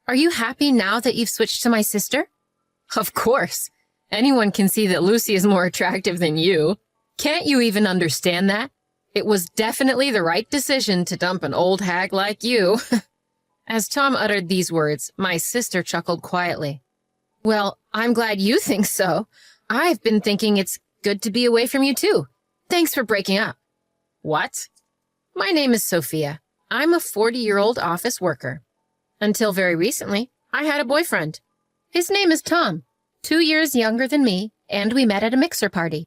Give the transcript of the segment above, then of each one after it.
Are you happy now that you've switched to my sister? Of course. Anyone can see that Lucy is more attractive than you. Can't you even understand that? It was definitely the right decision to dump an old hag like you. As Tom uttered these words, my sister chuckled quietly. Well, I'm glad you think so. I've been thinking it's good to be away from you too. Thanks for breaking up. What? My name is Sophia. I'm a 40-year-old office worker. Until very recently, I had a boyfriend. His name is Tom, 2 years younger than me, and we met at a mixer party.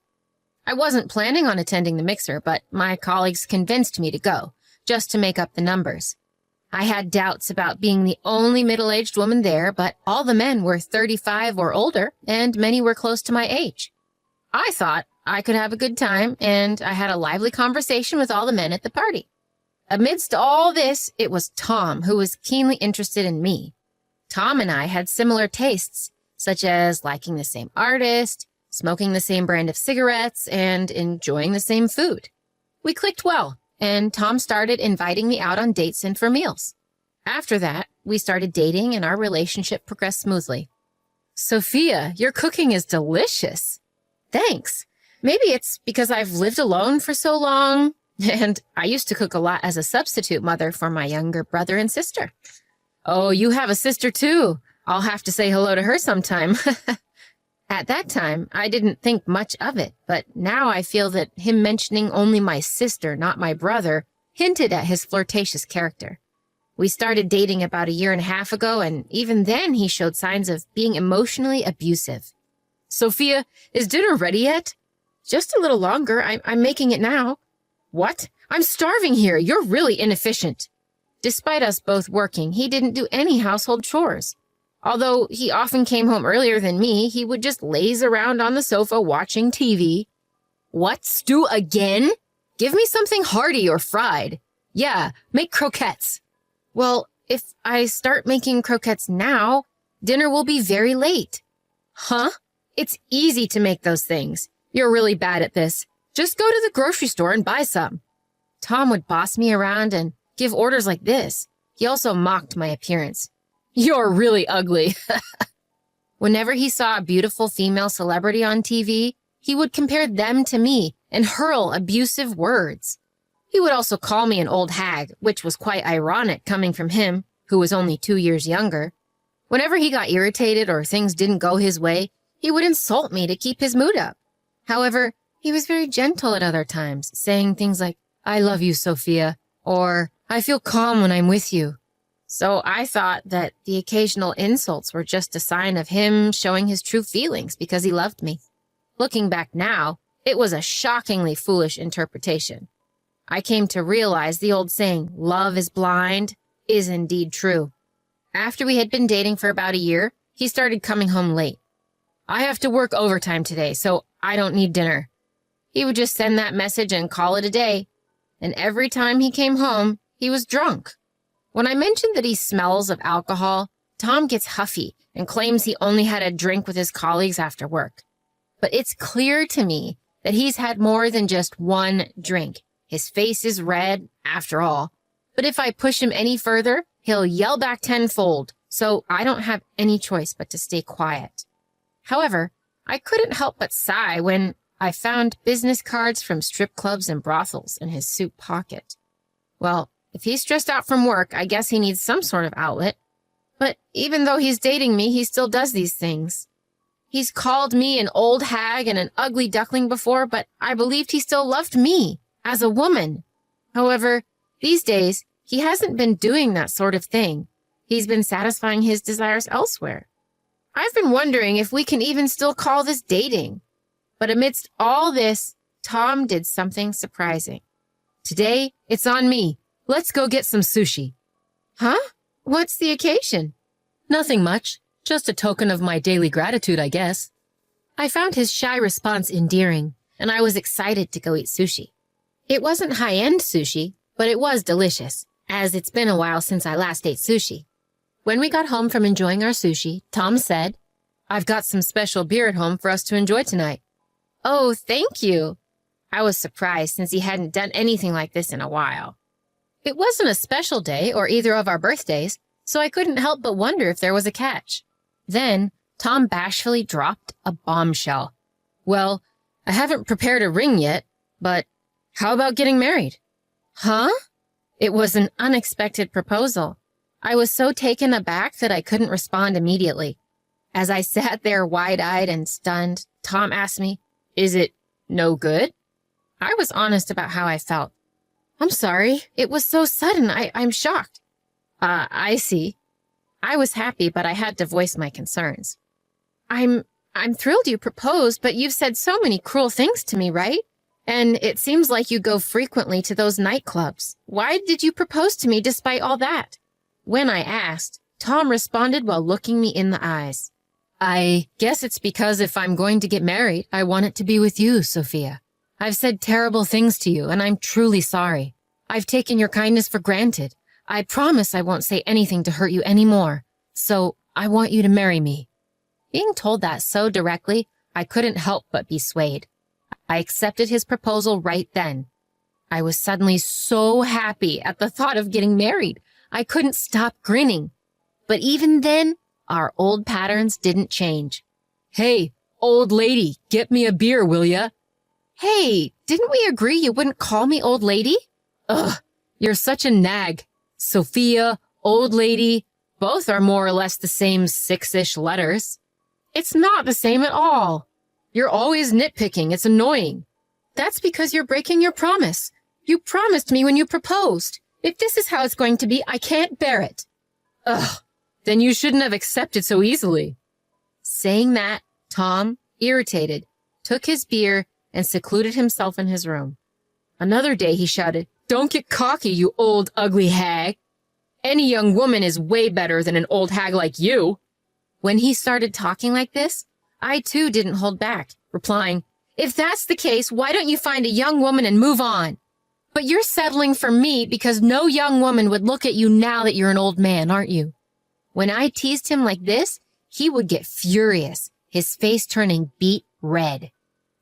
I wasn't planning on attending the mixer, but my colleagues convinced me to go, just to make up the numbers. I had doubts about being the only middle-aged woman there, but all the men were 35 or older, and many were close to my age. I thought I could have a good time, and I had a lively conversation with all the men at the party. Amidst all this, it was Tom who was keenly interested in me. Tom and I had similar tastes, such as liking the same artist, smoking the same brand of cigarettes, and enjoying the same food. We clicked well, and Tom started inviting me out on dates and for meals. After that, we started dating and our relationship progressed smoothly. Sophia, your cooking is delicious. Thanks. Maybe it's because I've lived alone for so long, and I used to cook a lot as a substitute mother for my younger brother and sister. Oh, you have a sister too. I'll have to say hello to her sometime. At that time, I didn't think much of it, but now I feel that him mentioning only my sister, not my brother, hinted at his flirtatious character. We started dating about 1.5 years ago, and even then he showed signs of being emotionally abusive. Sophia, is dinner ready yet? Just a little longer. I'm making it now. What? I'm starving here. You're really inefficient. Despite us both working, he didn't do any household chores. Although he often came home earlier than me, he would just laze around on the sofa watching TV. What, stew again? Give me something hearty or fried. Yeah, make croquettes. Well, if I start making croquettes now, dinner will be very late. Huh? It's easy to make those things. You're really bad at this. Just go to the grocery store and buy some. Tom would boss me around and give orders like this. He also mocked my appearance. You're really ugly. Whenever he saw a beautiful female celebrity on TV, he would compare them to me and hurl abusive words. He would also call me an old hag, which was quite ironic coming from him, who was only 2 years younger. Whenever he got irritated or things didn't go his way, he would insult me to keep his mood up. However, he was very gentle at other times, saying things like, I love you, Sophia, or I feel calm when I'm with you. So I thought that the occasional insults were just a sign of him showing his true feelings because he loved me. Looking back now, it was a shockingly foolish interpretation. I came to realize the old saying, love is blind, is indeed true. After we had been dating for about 1 year, he started coming home late. I have to work overtime today, so I don't need dinner. He would just send that message and call it a day. And every time he came home, he was drunk. When I mentioned that he smells of alcohol, Tom gets huffy and claims he only had a drink with his colleagues after work. But it's clear to me that he's had more than just one drink. His face is red, after all. But if I push him any further, he'll yell back tenfold, so I don't have any choice but to stay quiet. However, I couldn't help but sigh when I found business cards from strip clubs and brothels in his suit pocket. Well, if he's stressed out from work, I guess he needs some sort of outlet. But even though he's dating me, he still does these things. He's called me an old hag and an ugly duckling before, but I believed he still loved me as a woman. However, these days, he hasn't been doing that sort of thing. He's been satisfying his desires elsewhere. I've been wondering if we can even still call this dating. But amidst all this, Tom did something surprising. Today, it's on me. Let's go get some sushi. Huh? What's the occasion? Nothing much. Just a token of my daily gratitude, I guess. I found his shy response endearing, and I was excited to go eat sushi. It wasn't high-end sushi, but it was delicious, as it's been a while since I last ate sushi. When we got home from enjoying our sushi, Tom said, I've got some special beer at home for us to enjoy tonight. Oh, thank you. I was surprised since he hadn't done anything like this in a while. It wasn't a special day or either of our birthdays, so I couldn't help but wonder if there was a catch. Then Tom bashfully dropped a bombshell. Well, I haven't prepared a ring yet, but how about getting married? Huh? It was an unexpected proposal. I was so taken aback that I couldn't respond immediately. As I sat there wide-eyed and stunned, Tom asked me, "Is it no good?" I was honest about how I felt. "I'm sorry. It was so sudden. I'm shocked." I see. I was happy, but I had to voice my concerns. I'm thrilled you proposed, but you've said so many cruel things to me, right? And it seems like you go frequently to those nightclubs. Why did you propose to me despite all that? When I asked, Tom responded while looking me in the eyes. I guess it's because if I'm going to get married, I want it to be with you, Sophia. I've said terrible things to you, and I'm truly sorry. I've taken your kindness for granted. I promise I won't say anything to hurt you anymore. So I want you to marry me. Being told that so directly, I couldn't help but be swayed. I accepted his proposal right then. I was suddenly so happy at the thought of getting married. I couldn't stop grinning. But even then, our old patterns didn't change. Hey, old lady, get me a beer, will ya? Hey, didn't we agree you wouldn't call me old lady? Ugh, you're such a nag. Sophia, old lady, both are more or less the same 6-ish letters. It's not the same at all. You're always nitpicking. It's annoying. That's because you're breaking your promise. You promised me when you proposed. If this is how it's going to be, I can't bear it. Ugh, then you shouldn't have accepted so easily. Saying that, Tom, irritated, took his beer and secluded himself in his room. Another day he shouted, "Don't get cocky, you old ugly hag. Any young woman is way better than an old hag like you." When he started talking like this, I too didn't hold back, replying, "If that's the case, why don't you find a young woman and move on? But you're settling for me because no young woman would look at you now that you're an old man, aren't you?" When I teased him like this, he would get furious, his face turning beet red.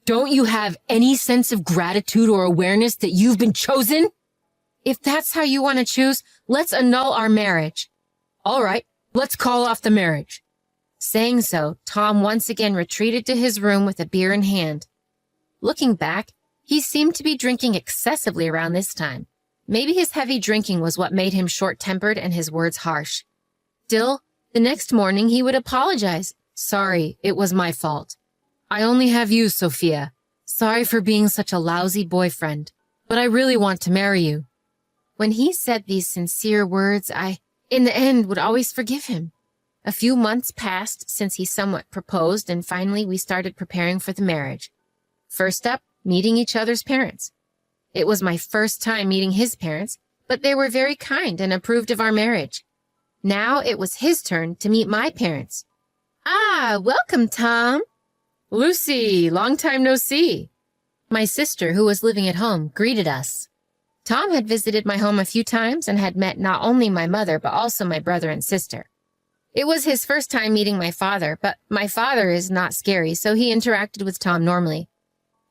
"Don't you have any sense of gratitude or awareness that you've been chosen? If that's how you want to choose, let's annul our marriage." "All right, let's call off the marriage." Saying so, Tom once again retreated to his room with a beer in hand. Looking back, he seemed to be drinking excessively around this time. Maybe his heavy drinking was what made him short-tempered and his words harsh. Still, the next morning he would apologize. "Sorry, it was my fault. I only have you, Sophia. Sorry for being such a lousy boyfriend, but I really want to marry you." When he said these sincere words, I, in the end, would always forgive him. A few months passed since he somewhat proposed, and finally we started preparing for the marriage. First up, meeting each other's parents. It was my first time meeting his parents, but they were very kind and approved of our marriage. Now it was his turn to meet my parents. "Ah, welcome, Tom." "Lucy, long time no see." My sister, who was living at home, greeted us. Tom had visited my home a few times and had met not only my mother, but also my brother and sister. It was his first time meeting my father, but my father is not scary, so he interacted with Tom normally.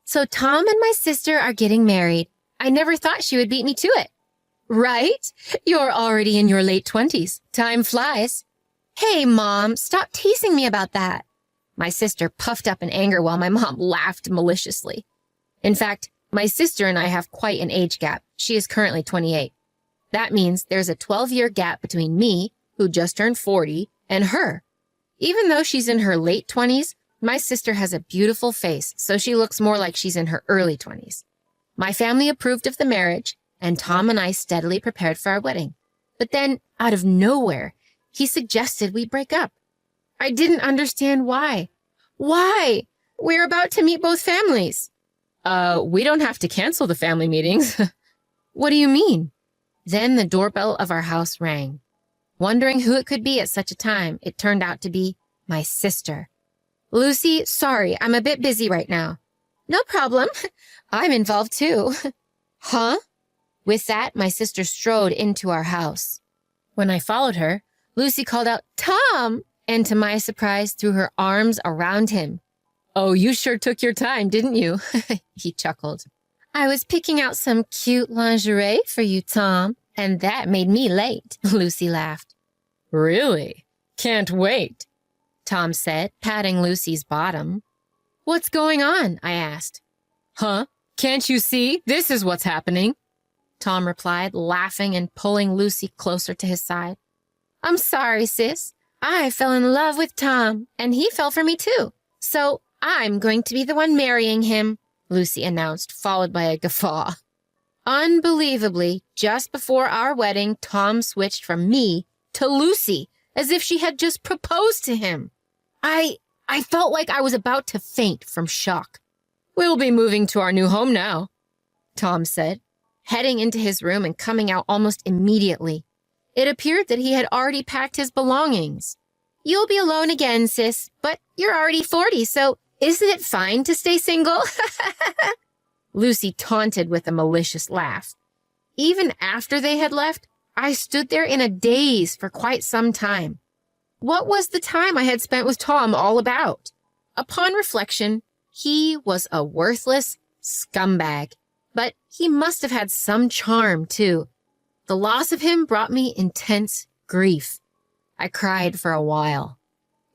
"So Tom and my sister are getting married. I never thought she would beat me to it." "Right? You're already in your late 20s. Time flies." "Hey, Mom, stop teasing me about that." My sister puffed up in anger while my mom laughed maliciously. In fact, my sister and I have quite an age gap. She is currently 28. That means there's a 12-year gap between me, who just turned 40, and her. Even though she's in her late 20s, my sister has a beautiful face, so she looks more like she's in her early 20s. My family approved of the marriage, and Tom and I steadily prepared for our wedding. But then, out of nowhere, he suggested we break up. I didn't understand why. Why? We're about to meet both families. We don't have to cancel the family meetings." "What do you mean?" Then the doorbell of our house rang. Wondering who it could be at such a time, it turned out to be my sister. "Lucy, sorry, I'm a bit busy right now." "No problem. I'm involved too." "Huh?" With that, my sister strode into our house. When I followed her, Lucy called out, "Tom!" and to my surprise, threw her arms around him. "Oh, you sure took your time, didn't you?" He chuckled. "I was picking out some cute lingerie for you, Tom, and that made me late," Lucy laughed. Really? Can't wait, Tom said, patting Lucy's bottom. What's going on? I asked. Huh? Can't you see? This is what's happening, Tom replied, laughing and pulling Lucy closer to his side. I'm sorry, sis. I fell in love with Tom, and he fell for me too. So I'm going to be the one marrying him, Lucy announced, followed by a guffaw. Unbelievably, just before our wedding, Tom switched from me to Lucy, as if she had just proposed to him. I felt like I was about to faint from shock. We'll be moving to our new home now, Tom said, heading into his room and coming out almost immediately. It appeared that he had already packed his belongings. You'll be alone again, sis, but you're already 40, so isn't it fine to stay single? Lucy taunted with a malicious laugh. Even after they had left, I stood there in a daze for quite some time. What was the time I had spent with Tom all about? Upon reflection, he was a worthless scumbag, but he must have had some charm, too. The loss of him brought me intense grief. I cried for a while.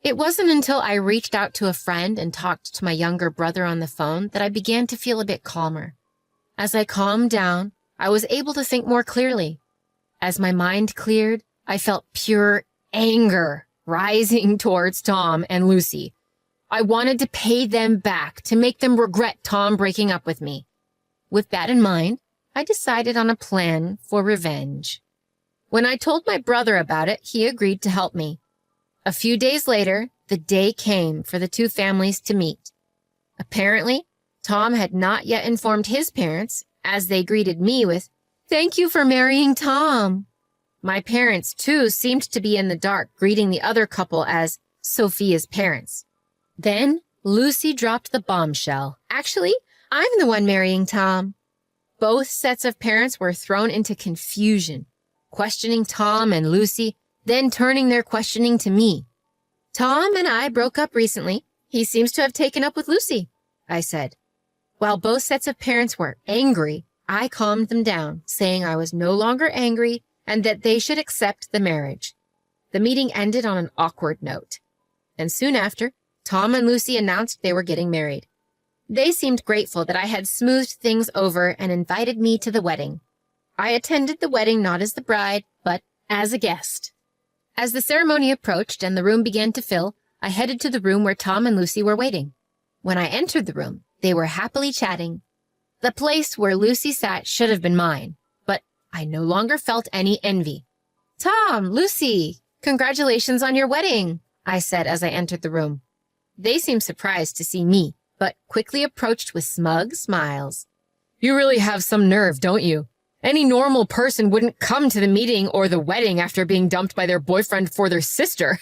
It wasn't until I reached out to a friend and talked to my younger brother on the phone that I began to feel a bit calmer. As I calmed down, I was able to think more clearly. As my mind cleared, I felt pure anger rising towards Tom and Lucy. I wanted to pay them back, to make them regret Tom breaking up with me. With that in mind, I decided on a plan for revenge. When I told my brother about it, he agreed to help me. A few days later, the day came for the two families to meet. Apparently, Tom had not yet informed his parents, as they greeted me with, "Thank you for marrying Tom." My parents, too, seemed to be in the dark, greeting the other couple as Sophia's parents. Then, Lucy dropped the bombshell. Actually, I'm the one marrying Tom. Both sets of parents were thrown into confusion, questioning Tom and Lucy, then turning their questioning to me. Tom and I broke up recently. He seems to have taken up with Lucy, I said. While both sets of parents were angry, I calmed them down, saying I was no longer angry and that they should accept the marriage. The meeting ended on an awkward note. And soon after, Tom and Lucy announced they were getting married. They seemed grateful that I had smoothed things over and invited me to the wedding. I attended the wedding not as the bride, but as a guest. As the ceremony approached and the room began to fill, I headed to the room where Tom and Lucy were waiting. When I entered the room, they were happily chatting. The place where Lucy sat should have been mine, but I no longer felt any envy. "Tom, Lucy, congratulations on your wedding," I said as I entered the room. They seemed surprised to see me, but quickly approached with smug smiles. "You really have some nerve, don't you? Any normal person wouldn't come to the meeting or the wedding after being dumped by their boyfriend for their sister."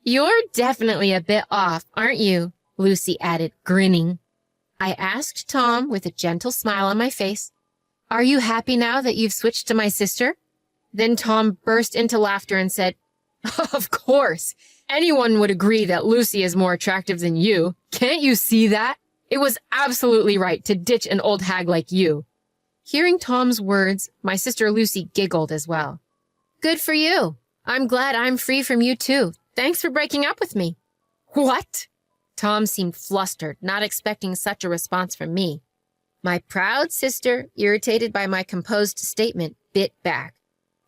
"You're definitely a bit off, aren't you?" Lucy added, grinning. I asked Tom with a gentle smile on my face, "Are you happy now that you've switched to my sister?" Then Tom burst into laughter and said, "Of course. Anyone would agree that Lucy is more attractive than you. Can't you see that? It was absolutely right to ditch an old hag like you." Hearing Tom's words, my sister Lucy giggled as well. "Good for you. I'm glad I'm free from you too. Thanks for breaking up with me." "What?" Tom seemed flustered, not expecting such a response from me. My proud sister, irritated by my composed statement, bit back.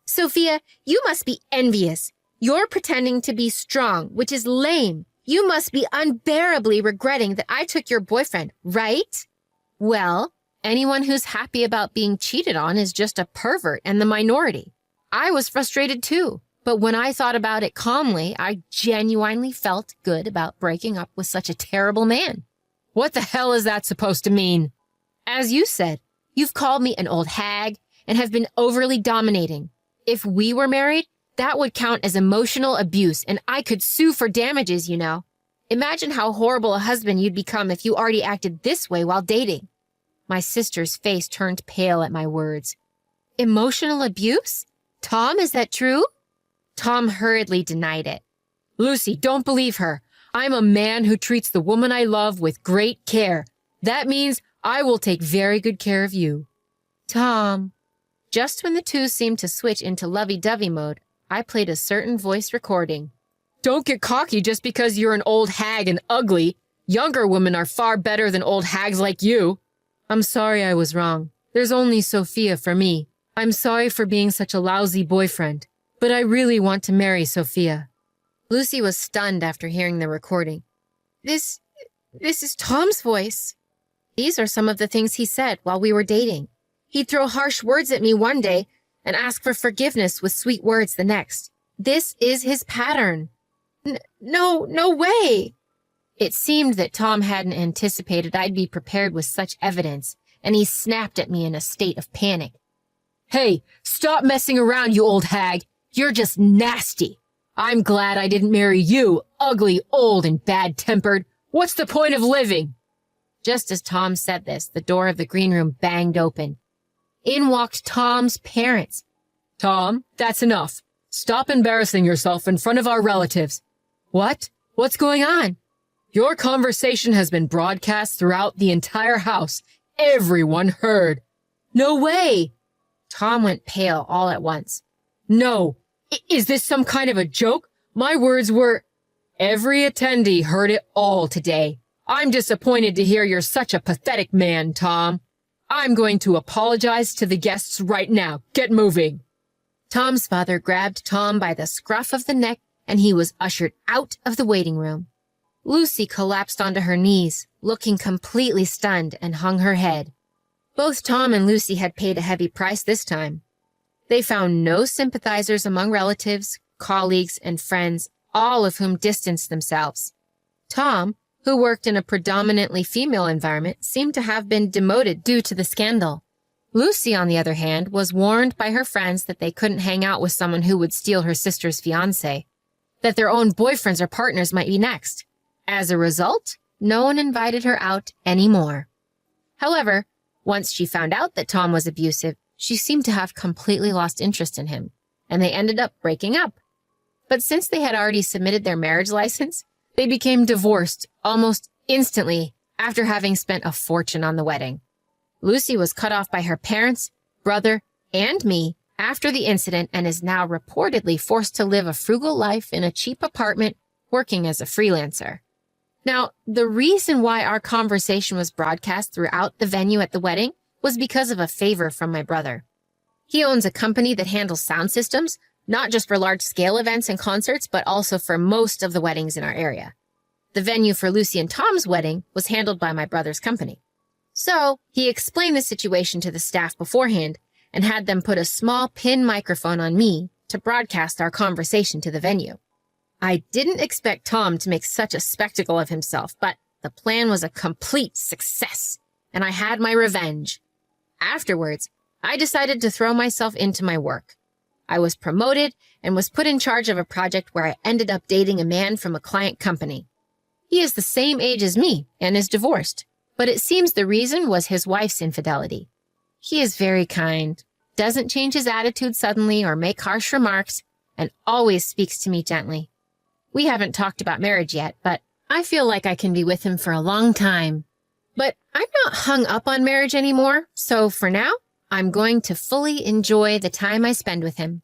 "Sophia, you must be envious. You're pretending to be strong, which is lame. You must be unbearably regretting that I took your boyfriend, right?" "Well, anyone who's happy about being cheated on is just a pervert and the minority. I was frustrated too, but when I thought about it calmly, I genuinely felt good about breaking up with such a terrible man." "What the hell is that supposed to mean?" "As you said, you've called me an old hag and have been overly dominating. If we were married, that would count as emotional abuse, and I could sue for damages, you know. Imagine how horrible a husband you'd become if you already acted this way while dating." My sister's face turned pale at my words. "Emotional abuse? Tom, is that true?" Tom hurriedly denied it. "Lucy, don't believe her. I'm a man who treats the woman I love with great care. That means I will take very good care of you." "Tom." Just when the two seemed to switch into lovey-dovey mode, I played a certain voice recording. Don't get cocky just because you're an old hag and ugly. Younger women are far better than old hags like you. I'm sorry I was wrong. There's only Sophia for me. I'm sorry for being such a lousy boyfriend, but I really want to marry Sophia. Lucy was stunned after hearing the recording. This is Tom's voice. These are some of the things he said while we were dating. He'd throw harsh words at me one day and ask for forgiveness with sweet words the next. This is his pattern. No way. It seemed that Tom hadn't anticipated I'd be prepared with such evidence, and he snapped at me in a state of panic. Hey, stop messing around, you old hag. You're just nasty. I'm glad I didn't marry you, ugly, old, and bad-tempered. What's the point of living? Just as Tom said this, the door of the green room banged open. In walked Tom's parents. Tom, that's enough. Stop embarrassing yourself in front of our relatives. What? What's going on? Your conversation has been broadcast throughout the entire house. Everyone heard. No way. Tom went pale all at once. No. Is this some kind of a joke? My words were... Every attendee heard it all today. I'm disappointed to hear you're such a pathetic man, Tom. I'm going to apologize to the guests right now. Get moving. Tom's father grabbed Tom by the scruff of the neck, and he was ushered out of the waiting room. Lucy collapsed onto her knees, looking completely stunned, and hung her head. Both Tom and Lucy had paid a heavy price this time. They found no sympathizers among relatives, colleagues, and friends, all of whom distanced themselves. Tom, who worked in a predominantly female environment, seemed to have been demoted due to the scandal. Lucy, on the other hand, was warned by her friends that they couldn't hang out with someone who would steal her sister's fiancé, that their own boyfriends or partners might be next. As a result, no one invited her out anymore. However, once she found out that Tom was abusive, she seemed to have completely lost interest in him, and they ended up breaking up. But since they had already submitted their marriage license, they became divorced almost instantly after having spent a fortune on the wedding. Lucy was cut off by her parents, brother, and me after the incident and is now reportedly forced to live a frugal life in a cheap apartment working as a freelancer. Now, the reason why our conversation was broadcast throughout the venue at the wedding was because of a favor from my brother. He owns a company that handles sound systems, not just for large-scale events and concerts, but also for most of the weddings in our area. The venue for Lucy and Tom's wedding was handled by my brother's company. So, he explained the situation to the staff beforehand and had them put a small pin microphone on me to broadcast our conversation to the venue. I didn't expect Tom to make such a spectacle of himself, but the plan was a complete success, and I had my revenge. Afterwards, I decided to throw myself into my work. I was promoted and was put in charge of a project where I ended up dating a man from a client company. He is the same age as me and is divorced, but it seems the reason was his wife's infidelity. He is very kind, doesn't change his attitude suddenly or make harsh remarks, and always speaks to me gently. We haven't talked about marriage yet, but I feel like I can be with him for a long time. But I'm not hung up on marriage anymore, so for now, I'm going to fully enjoy the time I spend with him.